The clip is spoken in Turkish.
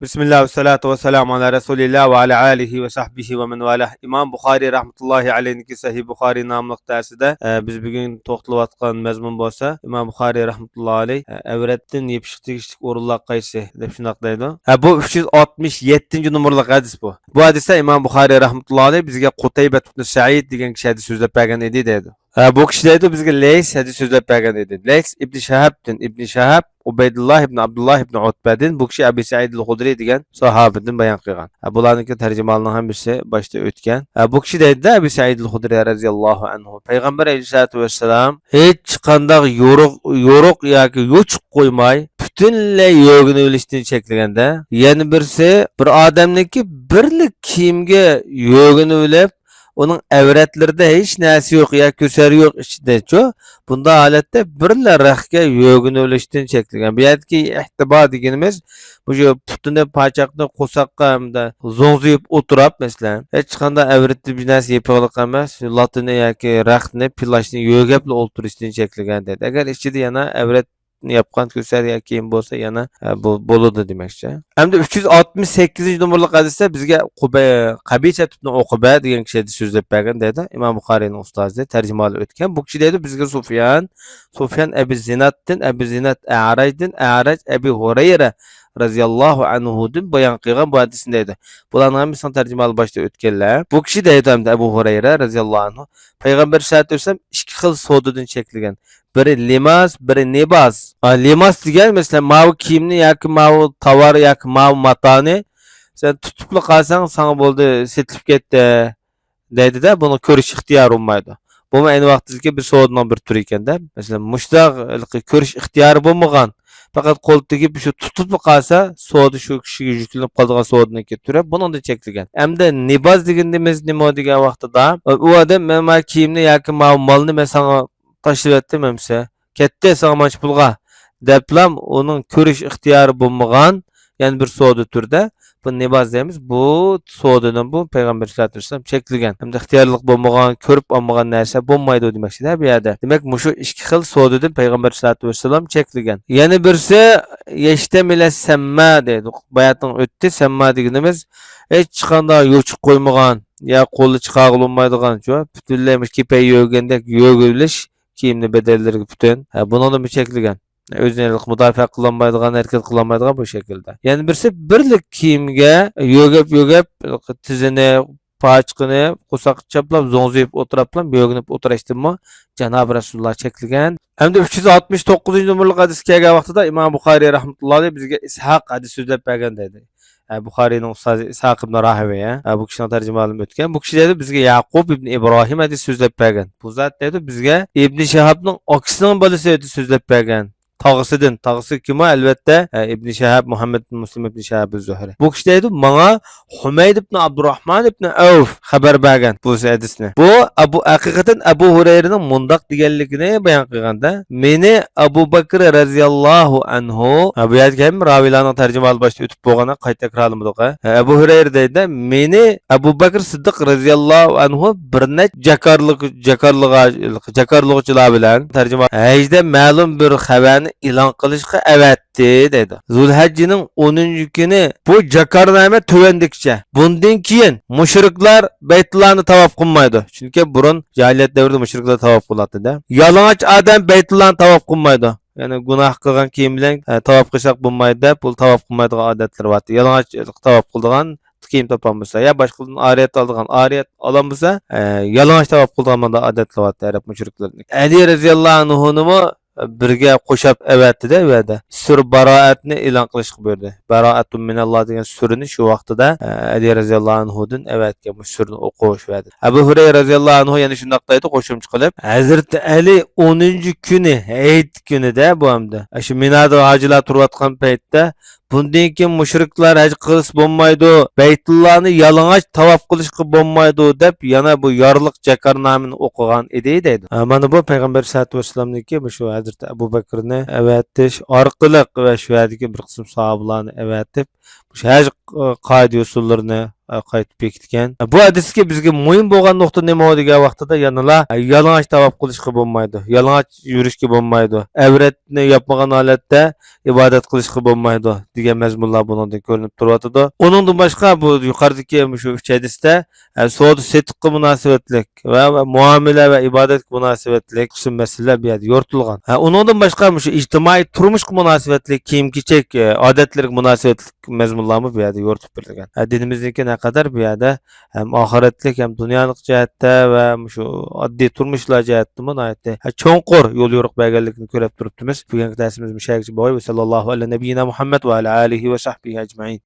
Bismillah ve salatu ve selamu ala Resulillah ve ala alihi ve sahbihi ve men valah. İmam Bukhari rahmetullahi aleyhinki Sahih Bukhari namlıq derside biz bugün toxtulup atkan mezmun bolsa İmam Bukhari rahmetullahi aleyh evrettin yepişik tegişlik orullar qaysı dep şundaq deydi. Bu 367 numaralı hadis bu. Bu hadise İmam Bukhari rahmetullahi aleyh bizge Qutaybah ibn Sa'id degan kishi hadis so'zlab bergan edi deydi. Bu kishi deydi bizge Leys hadis so'zlab bergan edi. Leys ibn Shahab Ubeydullah ibn Abdullah ibn Utba'din bu kishi Abi Sa'id al-Hudri degan sahabidin bayon qilgan. Bularniki tarjimalarning ham birisi boshda o'tgan. Bu kishi deydi Abi Sa'id al-Hudri radhiyallohu anhu Payg'ambar alayhisolatu vassalam hech qanday yo'ruq yoki yo'chiq qo'ymay butunlay yo'g'ini o'lishdan cheklaganda, yana birisi bir odamniki birlik kiyimga yo'g'ini o'lib onun evretlerinde hiç nesi yok ya küser yok içinde. Bunda halette birle rahke yoğunu ölüştüğünü çektiren. Bir yerdeki ihtiba degenimiz bu putunu paçakta kosakka hem de zonzuyup oturup mesela hiç kanda evretli bir nesi yapıyorlar emez. Latını ya ki rahtını pilaşını yoğeple oturuştuğunu çektiren dedi. Eğer içinde yana evret yapkan küser ya kim bolsa yana boludu demekçe. Hem de 368 numaralı hadiste bizge Qabisa ibn Uqba degan kishi so'zlab bergan dedi. İmam Buxorining ustozi tarjimalar o'tgan. Bu kishi dedi bizge Sufyan Abi Zinat A'raj Abi Hurayra raziyallahu anhu'dan bayon qilgan bu hadisindeydi. Bularning hammasini tarjimalar boshda o'tganlar. Bu kishi deydi hamda Abu Hurayra raziyallahu anhu Payg'ambar sallallohu alayhi vasallam ikki xil savdodan cheklagan. Biri limas, biri libas. Limas degan mesela mavi kiyimni yoki mavi tovar yoki mavi matoni sen tutuplu qalsang sana bo'ldi setilib ketdi deydi-da, buni ko'rish ixtiyor bo'lmaydi. Bu ayni vaqtdagi bir savdoning bir turi ekanda. Mesela mushtaq ko'rish ixtiyori bo'lmagan. Faqat qo'l tegib shu tutuplu qalsa savdo shu kishiga yuklanib qolgan savdoniki turi buni da cheklagan. Hamda libas deganimiz nima degan vaqtida u odam men kiyimni yoki mavi molni men sana taşlab etdim emse. Ketdi sağmanç pulga. Deplam onun ko'rish ixtiyori bo'lmagan, yani bir savdo turda. Bu nebaz deymiz. Bu savdodan bu Payg'ambar sallallohu alayhi vasallam cheklagan. Hamda ixtiyorlik bo'lmagan, ko'rib olmagan narsa bo'lmaydi demoqchi-da bu yerda. Demak, mushu ikki xil savdodan Payg'ambar sallallohu alayhi vasallam cheklagan. Yana birisi yashtamila samma deydi. Bayatning o'tdi. Samma deganimiz hech qanday yo'chiq qo'ymagan, ya qo'li chiqarilmaydigan, butunlay kipay yo'gandek yo'g'ilish kiyimni bedelleri bütün. Bunu da mı çekilgen? Özüne müdafaa kılınmaydıgan, hareket kılınmaydıgan bu şekilde. Yani birisi birlik kiyimge yögep tizini, paçkını, kusak çaplap, zonzuyup oturaplam, yoğunup oturaştırma Cenab-ı Resulullah çekilgen. Hem de 369. numaralı hadis kelgen vaqtida İmam Bukhari rahmetullahi bizge İshaq hadis sözlep bergen dedi. Bukhari'nin ustazı İshaq ibn Rahawayh bu kishini tarjimalab o'tgan. Bu kishi dedi bizga Yaqub ibn İbrahim hadis so'zlab bergan. Bu zot dedi bizga İbn Shahabning akisining bolasi hadis so'zlab bergan. Tağısı kim o? Elbette İbn Shahab, Muhammed bin Muslim İbn Shahab az-Zuhri. Bu kishi deydi, bana Humayd ibn Abdurrahman ibn Avf xabar bergan bu hadisni. Bu haqiqatan Abu Hurayraning mundaq deganligini bayon qilganda, meni Abu Bakr radhiyallohu anhu, bu yerga ham ravilarning tarjimalari boshida o'tib bo'lganda qayta takrorlamadik. Abu Hurayra deydi, meni Abu Bakr Siddiq radhiyallohu anhu bir nech jakarlıqchilar bilan tarjima hajda ma'lum bir xabarni ilan qilishga avatdi dedi. Zulhajjining 10 kuni bu jakarnoma tövendikçe. Bundan keyin mushriklar Baytullohni tavof qilmaydi. Chunki burun jahiliyat davrida mushriklar tavof qiladi-da. Yalang'och odam Baytullohni tavof qilmaydi. Yani gunoh qilgan kiyim bilan tavof qilsak bo'lmaydi, bu tavof qilmaydigan odatlar bor. Yalang'och tavof qilgan kiyim topamızsa ya başkalarının ariyet aldığın ariyet alamızsa yalang'och tavof qilgan odatlar bor Arab mushriklarning. Ali radhiyallohu anhu'ni birga qo'shib evatdi-da bu yerda. Sur baroatni e'lon qilishga buyurdi. Baroatun minalloh degan surini shu vaqtida Ali raziyallohu anhudan evatgan bu surini o'qish verdi. Abu Hurayra raziyallohu anhu yana shunday deydi qo'shimcha qilib, Hazrat Ali 10-kuni, Hayit kunida bu hamda. Shu Minada hojilar turayotgan paytda bundan keyin mushriklar haj qilish bo'lmaydi, Baytullohni yalang'och tavof qilishga bo'lmaydi deb yana bu yorliq jakarnomani o'qigan edi deydi. Mana bu Payg'ambar sallallohu alayhi vasallamniki shu Hazrat Abu Bakrni avatish orqali va shu yerdagi bir qism sahobalarni avatib Her qoida usullarini qaytib bekitgan. Bu hadisga bizga muhim bo'lgan nuqta nima degan vaqtida yanıla yalang'och tavob qilishga bo'lmaydi. Yalang'och yurishga bo'lmaydi. Avratni yapmagan holatda ibodat qilishga bo'lmaydi degan mazmunlar bundan ko'rinib turadi. Uningdan boshqa bu yuqoridagi shu 3 hadisda savdo setiqqa munosabatlik va muomala va ibodatga munosabatlik qism masalalar bu yerda yoritilgan. Uningdan boshqa shu ijtimoiy turmushga munosabatlik, kiyim-kechak odatlarga munosabatlik mazmunlarni bu yerda yoritib berilgan. Dinimizniki naqadar bu yerda hem oxiratlik hem dunyolik jihatda va shu oddiy turmushlar jihatda nihoyatda cho'nqur yo'l yo'riq berganligini ko'rib turibmiz. Bugungi darsimiz mushayikchi boy va sallallohu alayhi nabiyina Muhammad va ala alihi va sahbihi ajmain.